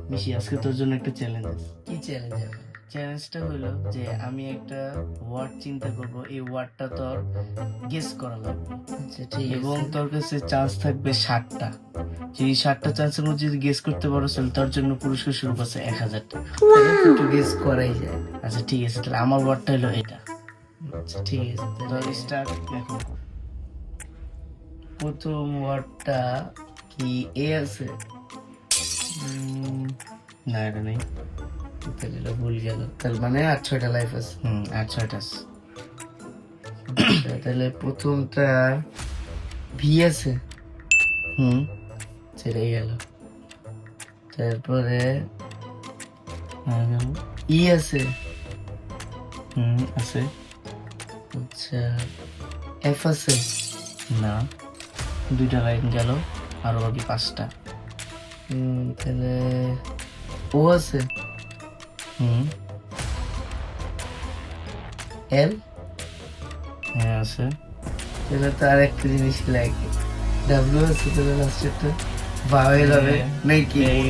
মিশি, আজকে তোর জন্য একটা চ্যালেঞ্জ আছে। কি চ্যালেঞ্জ? চ্যালেঞ্জটা হলো যে আমি একটা ওয়ার্ড চিন্তা করব, এই ওয়ার্ডটা তোর গেস করা লাগবে আচ্ছা ঠিক এবং আছে। তোর কাছে চান্স থাকবে 60টা। যদি 60টা চান্সের মধ্যে যদি গেস করতে পারো তাহলে তোর জন্য পুরস্কার শুরু করছে 1000 টাকা। তাহলে তো একটু গেস করাই যায়। আচ্ছা ঠিক আছে, তাহলে আমার ওয়ার্ডটা হলো এটা। আচ্ছা ঠিক আছে, তোর তাহলে স্টার্ট দেখো। প্রথম ওয়ার্ডটা কি এ আছে? না এটা নেই। তাহলে এটা ভুল গেল। তার মানে আর 6টা লাইফ আছে। আর 6টা আছে। আচ্ছা, তাহলে প্রথমটা ভি আছে, ছেড়ে গেল। তারপরে ই আছে। আছে। আচ্ছা, এফ আছে। না, 2টা লাইন গেল, আরো বাকি 5টা। তাহলে ও আছে। এল। হ্যাঁ আছে। তাহলে তো আর একটা জিনিস লাগে, ডাব্লিউ আছে। তাহলে লাস্টেরটা ভাওয়েল হবে নাকি? এই